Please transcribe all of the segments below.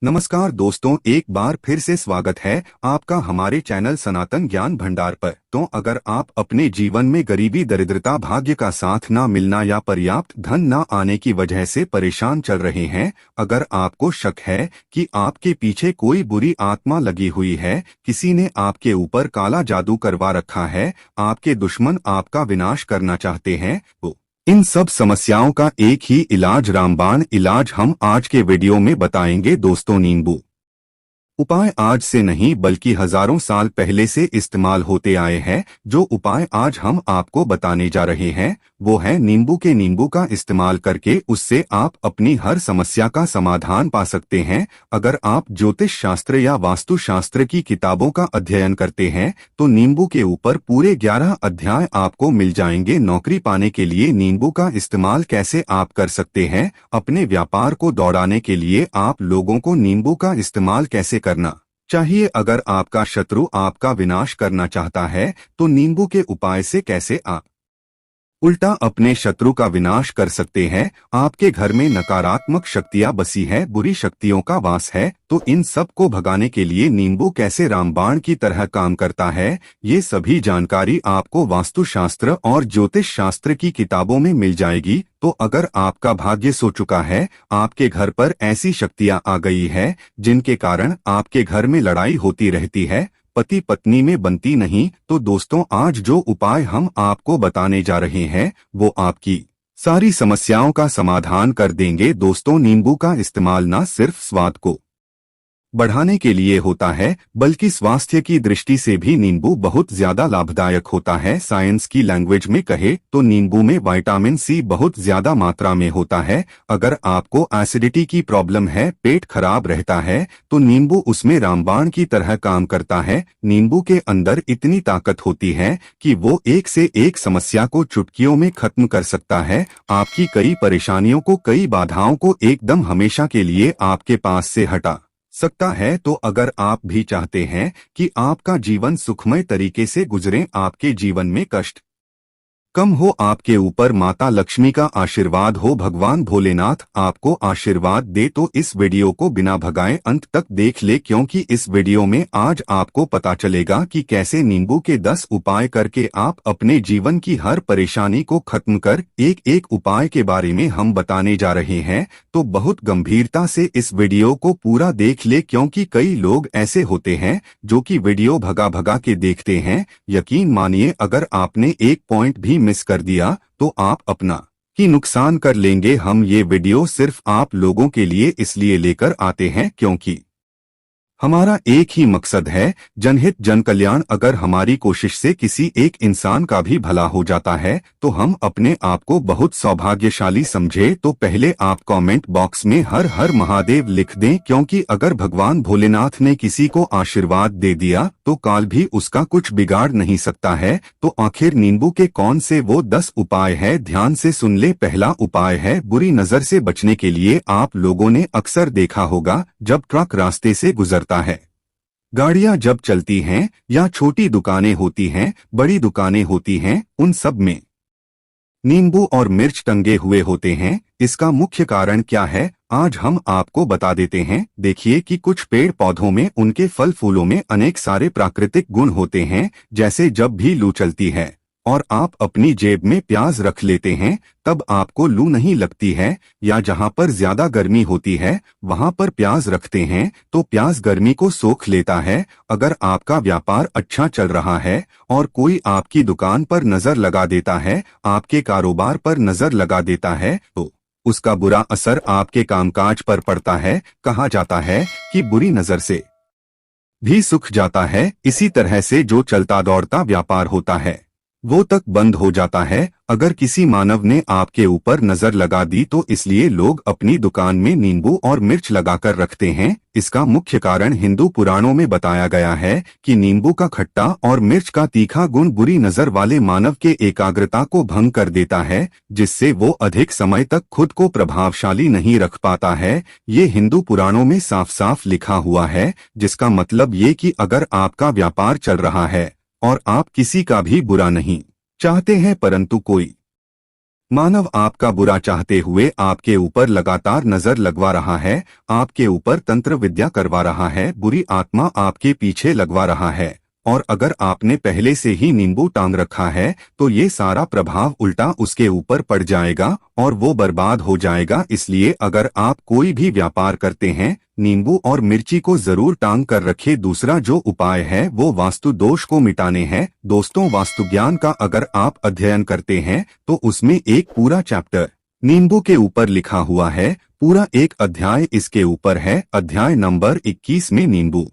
नमस्कार दोस्तों, एक बार फिर से स्वागत है आपका हमारे चैनल सनातन ज्ञान भंडार पर। तो अगर आप अपने जीवन में गरीबी, दरिद्रता, भाग्य का साथ ना मिलना या पर्याप्त धन ना आने की वजह से परेशान चल रहे हैं, अगर आपको शक है कि आपके पीछे कोई बुरी आत्मा लगी हुई है, किसी ने आपके ऊपर काला जादू करवा रखा है, आपके दुश्मन आपका विनाश करना चाहते हैं, तो इन सब समस्याओं का एक ही इलाज, रामबाण इलाज, हम आज के वीडियो में बताएंगे दोस्तों। नींबू उपाय आज से नहीं बल्कि हजारों साल पहले से इस्तेमाल होते आए हैं। जो उपाय आज हम आपको बताने जा रहे हैं वो है नींबू का इस्तेमाल करके उससे आप अपनी हर समस्या का समाधान पा सकते हैं। अगर आप ज्योतिष शास्त्र या वास्तु शास्त्र की किताबों का अध्ययन करते हैं तो नींबू के ऊपर पूरे 11 अध्याय आपको मिल जाएंगे। नौकरी पाने के लिए नींबू का इस्तेमाल कैसे आप कर सकते हैं, अपने व्यापार को दौड़ाने के लिए आप लोगों को नींबू का इस्तेमाल कैसे करना चाहिए, अगर आपका शत्रु आपका विनाश करना चाहता है तो नींबू के उपाय से कैसे आप उल्टा अपने शत्रु का विनाश कर सकते हैं। आपके घर में नकारात्मक शक्तियां बसी है, बुरी शक्तियों का वास है, तो इन सब को भगाने के लिए नींबू कैसे रामबाण की तरह काम करता है, ये सभी जानकारी आपको वास्तुशास्त्र और ज्योतिष शास्त्र की किताबों में मिल जाएगी। तो अगर आपका भाग्य सो चुका है, आपके घर पर ऐसी शक्तियां आ गई है जिनके कारण आपके घर में लड़ाई होती रहती है, पति पत्नी में बनती नहीं, तो दोस्तों आज जो उपाय हम आपको बताने जा रहे हैं वो आपकी सारी समस्याओं का समाधान कर देंगे। दोस्तों, नींबू का इस्तेमाल न सिर्फ स्वाद को बढ़ाने के लिए होता है बल्कि स्वास्थ्य की दृष्टि से भी नींबू बहुत ज्यादा लाभदायक होता है। साइंस की लैंग्वेज में कहे तो नींबू में विटामिन सी बहुत ज्यादा मात्रा में होता है। अगर आपको एसिडिटी की प्रॉब्लम है, पेट खराब रहता है, तो नींबू उसमें रामबाण की तरह काम करता है। नींबू के अंदर इतनी ताकत होती है कि वो एक से एक समस्या को चुटकियों में खत्म कर सकता है। आपकी कई परेशानियों को, कई बाधाओं को एकदम हमेशा के लिए आपके पास से हटा सकता है। तो अगर आप भी चाहते हैं कि आपका जीवन सुखमय तरीके से गुजरे, आपके जीवन में कष्ट कम हो, आपके ऊपर माता लक्ष्मी का आशीर्वाद हो, भगवान भोलेनाथ आपको आशीर्वाद दे, तो इस वीडियो को बिना भगाए अंत तक देख ले, क्योंकि इस वीडियो में आज आपको पता चलेगा कि कैसे नींबू के 10 उपाय करके आप अपने जीवन की हर परेशानी को खत्म कर। एक एक उपाय के बारे में हम बताने जा रहे हैं, तो बहुत गंभीरता से इस वीडियो को पूरा देख ले, क्योंकि कई लोग ऐसे होते हैं जो कि वीडियो भगा भगा के देखते हैं। यकीन मानिए, अगर आपने एक पॉइंट भी मिस कर दिया तो आप अपना ही नुकसान कर लेंगे। हम ये वीडियो सिर्फ आप लोगों के लिए इसलिए लेकर आते हैं क्योंकि हमारा एक ही मकसद है, जनहित जन कल्याण। अगर हमारी कोशिश से किसी एक इंसान का भी भला हो जाता है तो हम अपने आप को बहुत सौभाग्यशाली समझे। तो पहले आप कमेंट बॉक्स में हर हर महादेव लिख दें, क्योंकि अगर भगवान भोलेनाथ ने किसी को आशीर्वाद दे दिया तो काल भी उसका कुछ बिगाड़ नहीं सकता है। तो आखिर नींबू के कौन से वो 10 उपाय है, ध्यान से सुन ले। पहला उपाय है बुरी नजर से बचने के लिए। आप लोगों ने अक्सर देखा होगा जब ट्रक रास्ते से गुजरता है, गाड़ियां जब चलती हैं या छोटी दुकानें होती हैं, बड़ी दुकानें होती हैं, उन सब में नींबू और मिर्च टंगे हुए होते हैं। इसका मुख्य कारण क्या है आज हम आपको बता देते हैं। देखिए कि कुछ पेड़ पौधों में, उनके फल फूलों में अनेक सारे प्राकृतिक गुण होते हैं। जैसे जब भी लू चलती है और आप अपनी जेब में प्याज रख लेते हैं तब आपको लू नहीं लगती है, या जहां पर ज्यादा गर्मी होती है वहां पर प्याज रखते हैं तो प्याज गर्मी को सोख लेता है। अगर आपका व्यापार अच्छा चल रहा है और कोई आपकी दुकान पर नजर लगा देता है, आपके कारोबार पर नजर लगा देता है, तो उसका बुरा असर आपके कामकाज पर पड़ता है। कहा जाता है कि बुरी नजर से भी सुख जाता है। इसी तरह से जो चलता दौड़ता व्यापार होता है वो तक बंद हो जाता है। अगर किसी मानव ने आपके ऊपर नजर लगा दी तो इसलिए लोग अपनी दुकान में नींबू और मिर्च लगाकर रखते हैं। इसका मुख्य कारण हिंदू पुराणों में बताया गया है कि नींबू का खट्टा और मिर्च का तीखा गुण बुरी नजर वाले मानव के एकाग्रता को भंग कर देता है, जिससे वो अधिक समय तक खुद को प्रभावशाली नहीं रख पाता है। ये हिंदू पुराणों में साफ साफ लिखा हुआ है, जिसका मतलब ये कि अगर आपका व्यापार चल रहा है और आप किसी का भी बुरा नहीं चाहते हैं, परंतु कोई मानव आपका बुरा चाहते हुए आपके ऊपर लगातार नजर लगवा रहा है, आपके ऊपर तंत्र विद्या करवा रहा है, बुरी आत्मा आपके पीछे लगवा रहा है। और अगर आपने पहले से ही नींबू टांग रखा है तो ये सारा प्रभाव उल्टा उसके ऊपर पड़ जाएगा और वो बर्बाद हो जाएगा। इसलिए अगर आप कोई भी व्यापार करते हैं, नींबू और मिर्ची को जरूर टांग कर रखे। दूसरा जो उपाय है वो वास्तु दोष को मिटाने हैं। दोस्तों, वास्तु ज्ञान का अगर आप अध्ययन करते हैं तो उसमें एक पूरा चैप्टर नींबू के ऊपर लिखा हुआ है, पूरा एक अध्याय इसके ऊपर है। अध्याय नंबर 21 में नींबू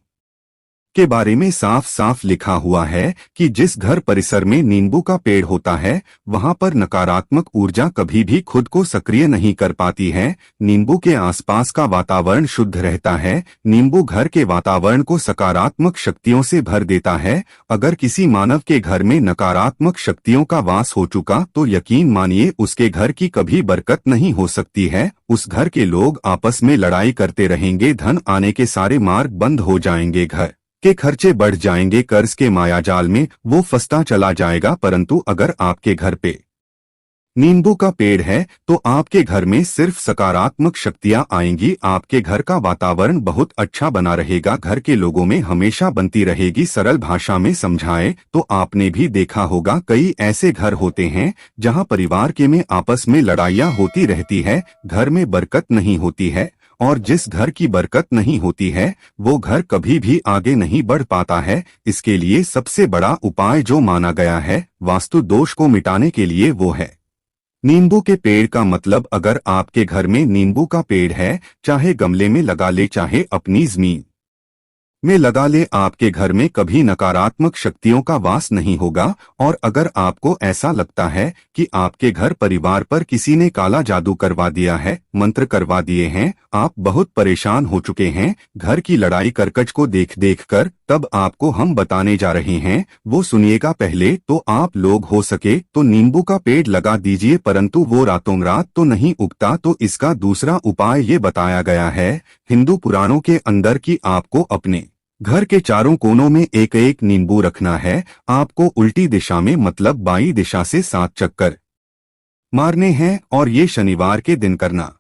के बारे में साफ साफ लिखा हुआ है कि जिस घर परिसर में नींबू का पेड़ होता है वहां पर नकारात्मक ऊर्जा कभी भी खुद को सक्रिय नहीं कर पाती है। नींबू के आसपास का वातावरण शुद्ध रहता है। नींबू घर के वातावरण को सकारात्मक शक्तियों से भर देता है। अगर किसी मानव के घर में नकारात्मक शक्तियों का वास हो चुका तो यकीन मानिए उसके घर की कभी बरकत नहीं हो सकती है। उस घर के लोग आपस में लड़ाई करते रहेंगे, धन आने के सारे मार्ग बंद हो जाएंगे, घर के खर्चे बढ़ जाएंगे, कर्ज के मायाजाल में वो फंसता चला जाएगा। परंतु अगर आपके घर पे नींबू का पेड़ है तो आपके घर में सिर्फ सकारात्मक शक्तियां आएंगी। आपके घर का वातावरण बहुत अच्छा बना रहेगा, घर के लोगों में हमेशा बनती रहेगी। सरल भाषा में समझाएं तो आपने भी देखा होगा कई ऐसे घर होते हैं जहां परिवार के में आपस में लड़ाइयां होती रहती है, घर में बरकत नहीं होती है। और जिस घर की बरकत नहीं होती है वो घर कभी भी आगे नहीं बढ़ पाता है। इसके लिए सबसे बड़ा उपाय जो माना गया है वास्तु दोष को मिटाने के लिए वो है नींबू के पेड़ का। मतलब अगर आपके घर में नींबू का पेड़ है, चाहे गमले में लगा ले चाहे अपनी जमीन में लगा ले, आपके घर में कभी नकारात्मक शक्तियों का वास नहीं होगा। और अगर आपको ऐसा लगता है कि आपके घर परिवार पर किसी ने काला जादू करवा दिया है, मंत्र करवा दिए हैं, आप बहुत परेशान हो चुके हैं घर की लड़ाई करकच को देख देख कर, तब आपको हम बताने जा रहे हैं वो सुनिएगा। पहले तो आप लोग हो सके तो नींबू का पेड़ लगा दीजिए, परंतु वो रातों रात तो नहीं उगता। तो इसका दूसरा उपाय ये बताया गया है हिंदू पुराणों के अंदर कि आपको अपने घर के चारों कोनों में एक एक नींबू रखना है। आपको उल्टी दिशा में मतलब बाईं दिशा से 7 चक्कर मारने हैं और ये शनिवार के दिन करना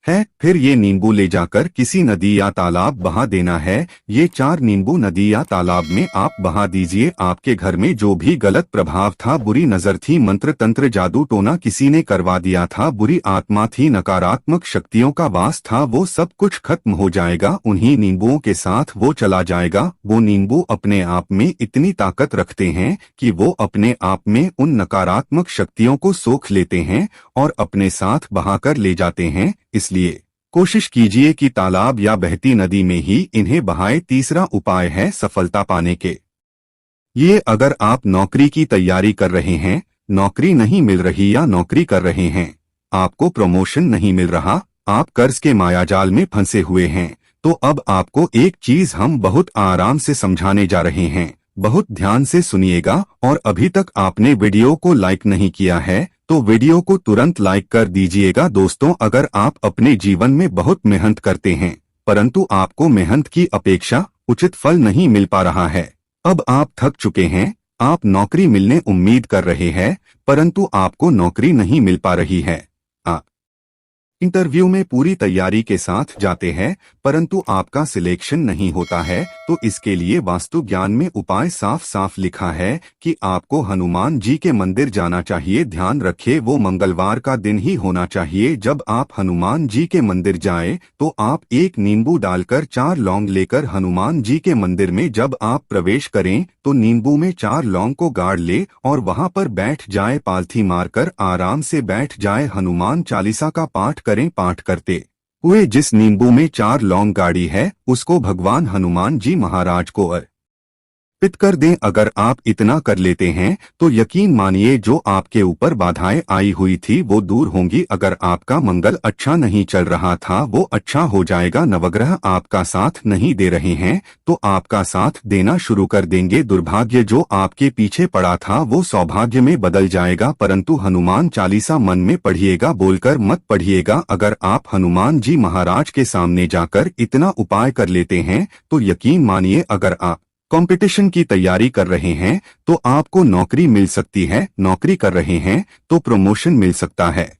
है। फिर ये नींबू ले जाकर किसी नदी या तालाब बहा देना है। ये 4 नींबू नदी या तालाब में आप बहा दीजिए। आपके घर में जो भी गलत प्रभाव था, बुरी नजर थी, मंत्र तंत्र जादू टोना किसी ने करवा दिया था, बुरी आत्मा थी, नकारात्मक शक्तियों का वास था, वो सब कुछ खत्म हो जाएगा। उन्हीं नींबुओं के साथ वो चला जाएगा। वो नींबू अपने आप में इतनी ताकत रखते हैं कि वो अपने आप में उन नकारात्मक शक्तियों को सोख लेते हैं और अपने साथ बहाकर ले जाते हैं। इसलिए कोशिश कीजिए कि तालाब या बहती नदी में ही इन्हें बहाए। तीसरा उपाय है सफलता पाने के ये अगर आप नौकरी की तैयारी कर रहे हैं, नौकरी नहीं मिल रही या नौकरी कर रहे हैं, आपको प्रमोशन नहीं मिल रहा, आप कर्ज के मायाजाल में फंसे हुए हैं, तो अब आपको एक चीज हम बहुत आराम से समझाने जा रहे हैं। बहुत ध्यान से सुनिएगा। और अभी तक आपने वीडियो को लाइक नहीं किया है तो वीडियो को तुरंत लाइक कर दीजिएगा। दोस्तों, अगर आप अपने जीवन में बहुत मेहनत करते हैं परंतु आपको मेहनत की अपेक्षा उचित फल नहीं मिल पा रहा है, अब आप थक चुके हैं, आप नौकरी मिलने उम्मीद कर रहे हैं परंतु आपको नौकरी नहीं मिल पा रही है, आप इंटरव्यू में पूरी तैयारी के साथ जाते हैं परंतु आपका सिलेक्शन नहीं होता है, तो इसके लिए वास्तु ज्ञान में उपाय साफ साफ लिखा है कि आपको हनुमान जी के मंदिर जाना चाहिए। ध्यान रखिए वो मंगलवार का दिन ही होना चाहिए। जब आप हनुमान जी के मंदिर जाएं तो आप एक नींबू डालकर 4 लौंग लेकर हनुमान जी के मंदिर में जब आप प्रवेश करें तो नींबू में 4 लौंग को गाड़ ले और वहां पर बैठ जाए, पालथी मारकर आराम से बैठ जाए, हनुमान चालीसा का पाठ करें। पाठ करते हुए जिस नींबू में 4 लौंग गाड़ी है उसको भगवान हनुमान जी महाराज को अर्पित कर दें। अगर आप इतना कर लेते हैं तो यकीन मानिए जो आपके ऊपर बाधाएं आई हुई थी वो दूर होंगी। अगर आपका मंगल अच्छा नहीं चल रहा था वो अच्छा हो जाएगा। नवग्रह आपका साथ नहीं दे रहे हैं तो आपका साथ देना शुरू कर देंगे। दुर्भाग्य जो आपके पीछे पड़ा था वो सौभाग्य में बदल जाएगा। परंतु हनुमान चालीसा मन में पढ़िएगा, बोलकर मत पढ़िएगा। अगर आप हनुमान जी महाराज के सामने जाकर इतना उपाय कर लेते हैं तो यकीन मानिए अगर आप कंपटीशन की तैयारी कर रहे हैं तो आपको नौकरी मिल सकती है, नौकरी कर रहे हैं तो प्रमोशन मिल सकता है,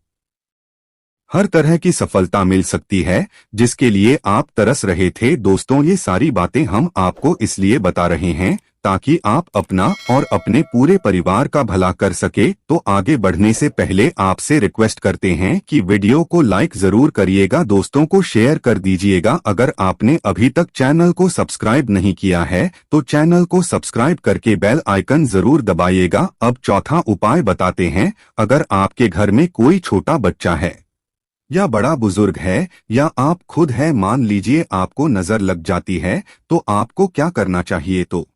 हर तरह की सफलता मिल सकती है जिसके लिए आप तरस रहे थे। दोस्तों, ये सारी बातें हम आपको इसलिए बता रहे हैं ताकि आप अपना और अपने पूरे परिवार का भला कर सके। तो आगे बढ़ने से पहले आपसे रिक्वेस्ट करते हैं कि वीडियो को लाइक जरूर करिएगा, दोस्तों को शेयर कर दीजिएगा। अगर आपने अभी तक चैनल को सब्सक्राइब नहीं किया है तो चैनल को सब्सक्राइब करके बेल आइकन जरूर दबाइएगा। अब चौथा उपाय बताते हैं। अगर आपके घर में कोई छोटा बच्चा है या बड़ा बुजुर्ग है या आप खुद है, मान लीजिए आपको नजर लग जाती है, तो आपको क्या करना चाहिए? तो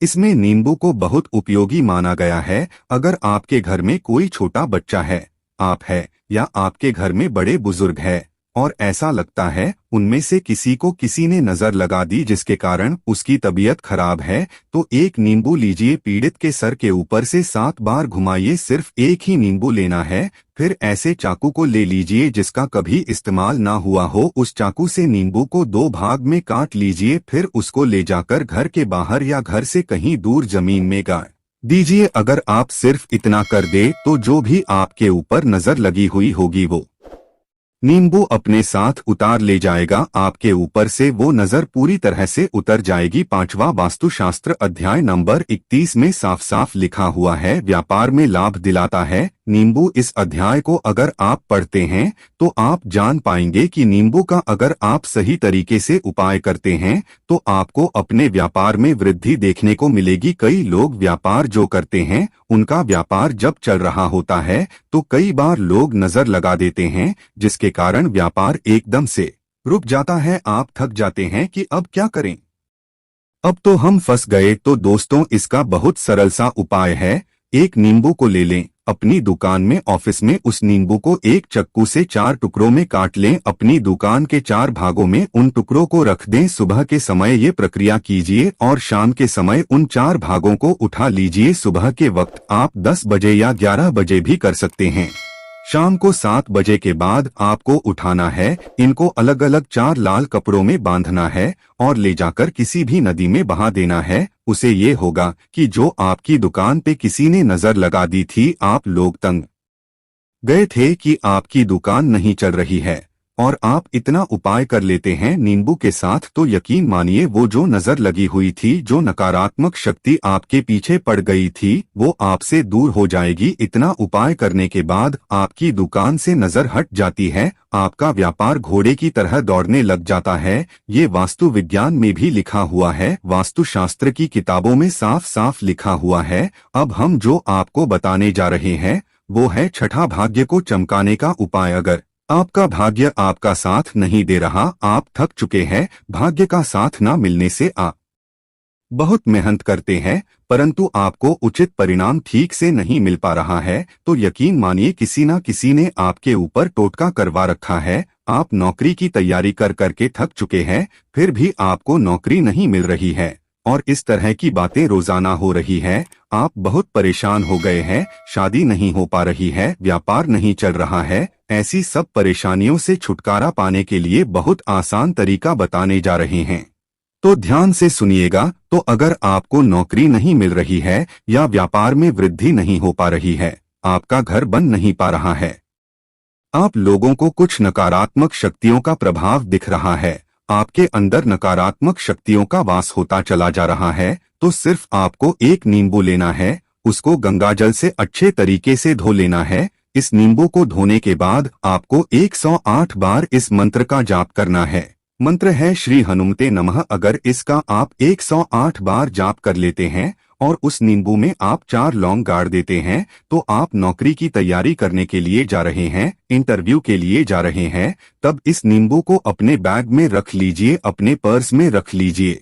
इसमें नींबू को बहुत उपयोगी माना गया है। अगर आपके घर में कोई छोटा बच्चा है, आप है या आपके घर में बड़े बुजुर्ग है और ऐसा लगता है उनमें से किसी को किसी ने नजर लगा दी जिसके कारण उसकी तबीयत खराब है, तो एक नींबू लीजिए, पीड़ित के सर के ऊपर से 7 बार घुमाइए। सिर्फ एक ही नींबू लेना है। फिर ऐसे चाकू को ले लीजिए जिसका कभी इस्तेमाल ना हुआ हो, उस चाकू से नींबू को 2 भाग में काट लीजिए। फिर उसको ले जाकर घर के बाहर या घर से कहीं दूर जमीन में गाड़ दीजिए। अगर आप सिर्फ इतना कर दे तो जो भी आपके ऊपर नजर लगी हुई होगी वो नींबू अपने साथ उतार ले जाएगा, आपके ऊपर से वो नजर पूरी तरह से उतर जाएगी। 5वां वास्तुशास्त्र अध्याय नंबर 31 में साफ साफ लिखा हुआ है, व्यापार में लाभ दिलाता है नींबू। इस अध्याय को अगर आप पढ़ते हैं तो आप जान पाएंगे कि नींबू का अगर आप सही तरीके से उपाय करते हैं तो आपको अपने व्यापार में वृद्धि देखने को मिलेगी। कई लोग व्यापार जो करते हैं उनका व्यापार जब चल रहा होता है तो कई बार लोग नजर लगा देते हैं जिसके कारण व्यापार एकदम से रुक जाता है। आप थक जाते हैं कि अब क्या करें, अब तो हम फंस गए। तो दोस्तों, इसका बहुत सरल सा उपाय है। एक नींबू को ले लें, अपनी दुकान में, ऑफिस में उस नींबू को एक चक्कू से 4 टुकड़ों में काट लें, अपनी दुकान के 4 भागों में उन टुकड़ों को रख दें। सुबह के समय ये प्रक्रिया कीजिए और शाम के समय उन 4 भागों को उठा लीजिए। सुबह के वक्त आप 10 बजे या 11 बजे भी कर सकते हैं। शाम को 7 बजे के बाद आपको उठाना है। इनको अलग अलग 4 लाल कपड़ों में बांधना है और ले जाकर किसी भी नदी में बहा देना है। उसे ये होगा कि जो आपकी दुकान पे किसी ने नजर लगा दी थी, आप लोग तंग गए थे कि आपकी दुकान नहीं चल रही है और आप इतना उपाय कर लेते हैं नींबू के साथ, तो यकीन मानिए वो जो नजर लगी हुई थी, जो नकारात्मक शक्ति आपके पीछे पड़ गई थी, वो आपसे दूर हो जाएगी। इतना उपाय करने के बाद आपकी दुकान से नजर हट जाती है, आपका व्यापार घोड़े की तरह दौड़ने लग जाता है। ये वास्तु विज्ञान में भी लिखा हुआ है, वास्तुशास्त्र की किताबों में साफ साफ लिखा हुआ है। अब हम जो आपको बताने जा रहे हैं वो है छठा भाग्य को चमकाने का उपाय। अगर आपका भाग्य आपका साथ नहीं दे रहा, आप थक चुके हैं, भाग्य का साथ ना मिलने से आप बहुत मेहनत करते हैं परंतु आपको उचित परिणाम ठीक से नहीं मिल पा रहा है, तो यकीन मानिए किसी न किसी ने आपके ऊपर टोटका करवा रखा है। आप नौकरी की तैयारी कर करके थक चुके हैं, फिर भी आपको नौकरी नहीं मिल रही है और इस तरह की बातें रोजाना हो रही है। आप बहुत परेशान हो गए हैं, शादी नहीं हो पा रही है, व्यापार नहीं चल रहा है। ऐसी सब परेशानियों से छुटकारा पाने के लिए बहुत आसान तरीका बताने जा रहे हैं, तो ध्यान से सुनिएगा। तो अगर आपको नौकरी नहीं मिल रही है या व्यापार में वृद्धि नहीं हो पा रही है, आपका घर बन नहीं पा रहा है, आप लोगों को कुछ नकारात्मक शक्तियों का प्रभाव दिख रहा है, आपके अंदर नकारात्मक शक्तियों का वास होता चला जा रहा है, तो सिर्फ आपको एक नींबू लेना है, उसको गंगाजल से अच्छे तरीके से धो लेना है। इस नींबू को धोने के बाद आपको 108 बार इस मंत्र का जाप करना है। मंत्र है श्री हनुमते नमः। अगर इसका आप 108 बार जाप कर लेते हैं और उस नींबू में आप 4 लौंग गाड़ देते हैं, तो आप नौकरी की तैयारी करने के लिए जा रहे हैं, इंटरव्यू के लिए जा रहे हैं, तब इस नींबू को अपने बैग में रख लीजिए, अपने पर्स में रख लीजिए,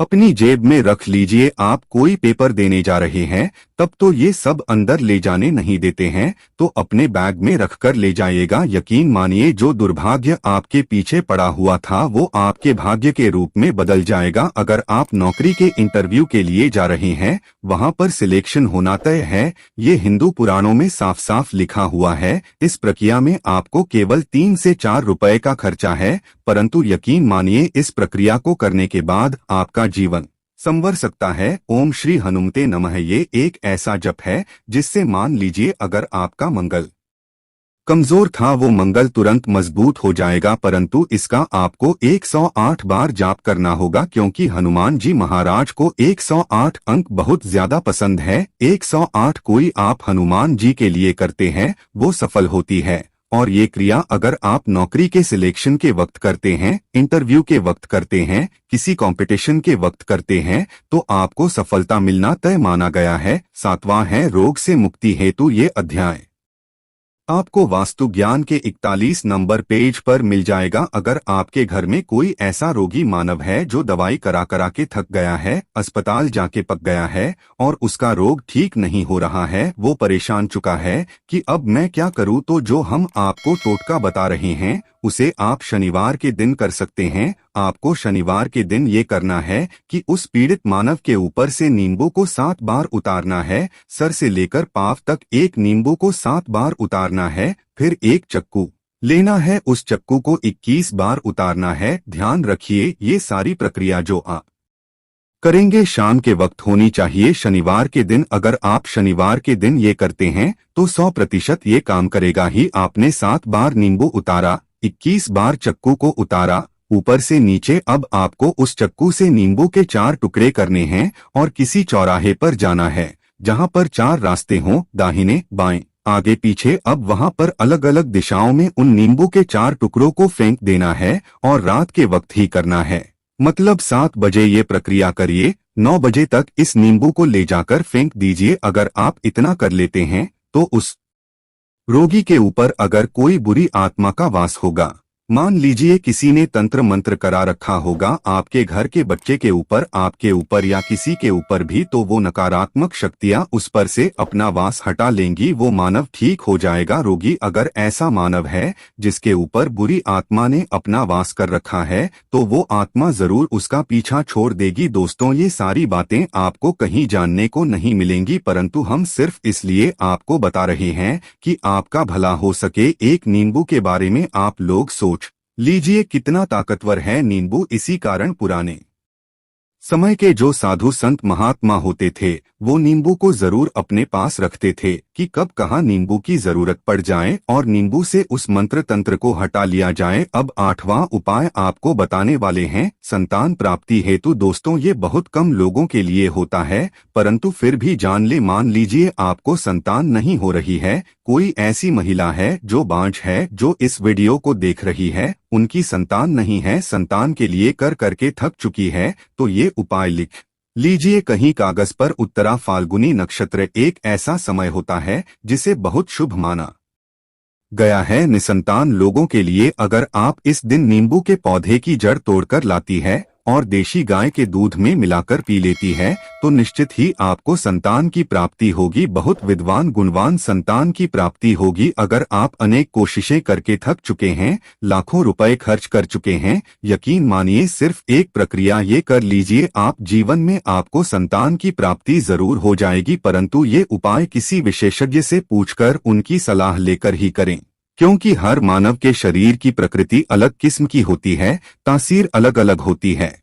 अपनी जेब में रख लीजिए। आप कोई पेपर देने जा रहे हैं तब तो ये सब अंदर ले जाने नहीं देते हैं, तो अपने बैग में रखकर ले जाइएगा। यकीन मानिए जो दुर्भाग्य आपके पीछे पड़ा हुआ था वो आपके भाग्य के रूप में बदल जाएगा। अगर आप नौकरी के इंटरव्यू के लिए जा रहे हैं, वहां पर सिलेक्शन होना तय है। ये हिंदू पुराणों में साफ साफ लिखा हुआ है। इस प्रक्रिया में आपको केवल 3 से 4 रुपए का खर्चा है, परंतु यकीन मानिए इस प्रक्रिया को करने के बाद आपका जीवन संवर सकता है। ओम श्री हनुमते नमः ये एक ऐसा जप है जिससे मान लीजिए अगर आपका मंगल कमजोर था वो मंगल तुरंत मजबूत हो जाएगा, परंतु इसका आपको 108 बार जाप करना होगा, क्योंकि हनुमान जी महाराज को 108 अंक बहुत ज्यादा पसंद है। 108 कोई आप हनुमान जी के लिए करते हैं वो सफल होती है। और ये क्रिया अगर आप नौकरी के सिलेक्शन के वक्त करते हैं, इंटरव्यू के वक्त करते हैं, किसी कंपटीशन के वक्त करते हैं, तो आपको सफलता मिलना तय माना गया है। 7वां है रोग से मुक्ति हेतु। ये अध्याय आपको वास्तु ज्ञान के 41 नंबर पेज पर मिल जाएगा। अगर आपके घर में कोई ऐसा रोगी मानव है जो दवाई करा करा के थक गया है, अस्पताल जाके पक गया है और उसका रोग ठीक नहीं हो रहा है, वो परेशान चुका है कि अब मैं क्या करूं, तो जो हम आपको टोटका बता रहे हैं उसे आप शनिवार के दिन कर सकते हैं। आपको शनिवार के दिन ये करना है कि उस पीड़ित मानव के ऊपर से नींबू को 7 बार उतारना है। सर से लेकर पांव तक एक नींबू को 7 बार उतारना है। फिर एक चक्कू लेना है, उस चक्कू को 21 बार उतारना है। ध्यान रखिए ये सारी प्रक्रिया जो आप करेंगे शाम के वक्त होनी चाहिए, शनिवार के दिन। अगर आप शनिवार के दिन ये करते हैं तो 100% ये काम करेगा ही। आपने 7 बार नींबू उतारा, 21 बार चक्कू को उतारा ऊपर से नीचे। अब आपको उस चक्कू से नींबू के 4 टुकड़े करने हैं और किसी चौराहे पर जाना है जहां पर 4 रास्ते हों, दाहिने बाएं आगे पीछे। अब वहां पर अलग अलग दिशाओं में उन नींबू के 4 टुकड़ों को फेंक देना है और रात के वक्त ही करना है। मतलब 7 बजे ये प्रक्रिया करिए, 9 बजे तक इस नींबू को ले जाकर फेंक दीजिए। अगर आप इतना कर लेते हैं तो उस रोगी के ऊपर अगर कोई बुरी आत्मा का वास होगा, मान लीजिए किसी ने तंत्र मंत्र करा रखा होगा आपके घर के बच्चे के ऊपर, आपके ऊपर या किसी के ऊपर भी, तो वो नकारात्मक शक्तियां उस पर से अपना वास हटा लेंगी, वो मानव ठीक हो जाएगा। रोगी अगर ऐसा मानव है जिसके ऊपर बुरी आत्मा ने अपना वास कर रखा है तो वो आत्मा जरूर उसका पीछा छोड़ देगी। दोस्तों ये सारी बातें आपको कहीं जानने को नहीं मिलेंगी, परंतु हम सिर्फ इसलिए आपको बता रहे हैं कि आपका भला हो सके। एक नींबू के बारे में आप लोग सोच लीजिए कितना ताकतवर है नींबू। इसी कारण पुराने समय के जो साधु संत महात्मा होते थे वो नींबू को जरूर अपने पास रखते थे कि कब कहाँ नींबू की जरूरत पड़ जाए और नींबू से उस मंत्र तंत्र को हटा लिया जाए। अब 8वां उपाय आपको बताने वाले हैं, संतान प्राप्ति हेतु। दोस्तों ये बहुत कम लोगों के लिए होता है, परंतु फिर भी जान ले। मान लीजिए आपको संतान नहीं हो रही है, कोई ऐसी महिला है जो बांझ है जो इस वीडियो को देख रही है, उनकी संतान नहीं है, संतान के लिए कर करके थक चुकी है, तो ये उपाय लिख लीजिए कहीं कागज पर। उत्तरा फाल्गुनी नक्षत्र एक ऐसा समय होता है जिसे बहुत शुभ माना गया है निसंतान लोगों के लिए। अगर आप इस दिन नींबू के पौधे की जड़ तोड़कर लाती है और देशी गाय के दूध में मिलाकर पी लेती है तो निश्चित ही आपको संतान की प्राप्ति होगी, बहुत विद्वान गुणवान संतान की प्राप्ति होगी। अगर आप अनेक कोशिशें करके थक चुके हैं, लाखों रुपए खर्च कर चुके हैं, यकीन मानिए सिर्फ एक प्रक्रिया ये कर लीजिए, आप जीवन में आपको संतान की प्राप्ति जरूर हो जाएगी। परंतु ये उपाय किसी विशेषज्ञ से पूछकर उनकी सलाह लेकर ही करें, क्योंकि हर मानव के शरीर की प्रकृति अलग किस्म की होती है, तासीर अलग अलग होती है।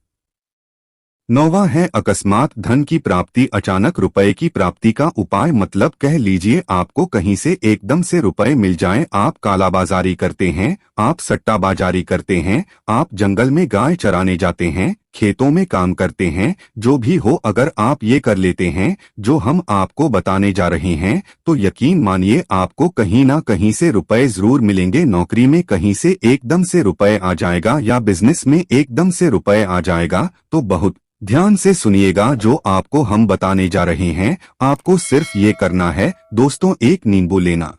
9वां है अकस्मात धन की प्राप्ति, अचानक रुपए की प्राप्ति का उपाय। मतलब कह लीजिए आपको कहीं से एकदम से रुपए मिल जाएं। आप कालाबाजारी करते हैं, आप सट्टाबाजारी करते हैं, आप जंगल में गाय चराने जाते हैं, खेतों में काम करते हैं, जो भी हो, अगर आप ये कर लेते हैं जो हम आपको बताने जा रहे हैं तो यकीन मानिए आपको कहीं ना कहीं से रुपए जरूर मिलेंगे। नौकरी में कहीं से एकदम से रुपए आ जाएगा या बिजनेस में एकदम से रुपए आ जाएगा। तो बहुत ध्यान से सुनिएगा जो आपको हम बताने जा रहे हैं। आपको सिर्फ ये करना है दोस्तों, एक नींबू लेना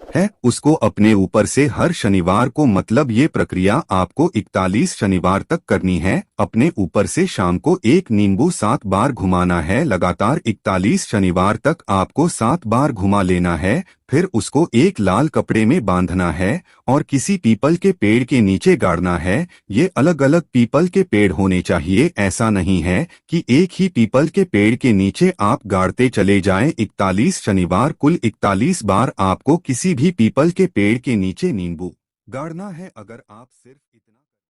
है, उसको अपने ऊपर से हर शनिवार को, मतलब ये प्रक्रिया आपको 41 शनिवार तक करनी है। अपने ऊपर से शाम को एक नींबू 7 बार घुमाना है। लगातार 41 शनिवार तक आपको 7 बार घुमा लेना है। फिर उसको एक लाल कपड़े में बांधना है और किसी पीपल के पेड़ के नीचे गाड़ना है। ये अलग अलग पीपल के पेड़ होने चाहिए, ऐसा नहीं है कि एक ही पीपल के पेड़ के नीचे आप गाड़ते चले जाएं। 41 शनिवार कुल 41 बार आपको किसी भी पीपल के पेड़ के नीचे नींबू गाड़ना है। अगर आप सिर्फ इतना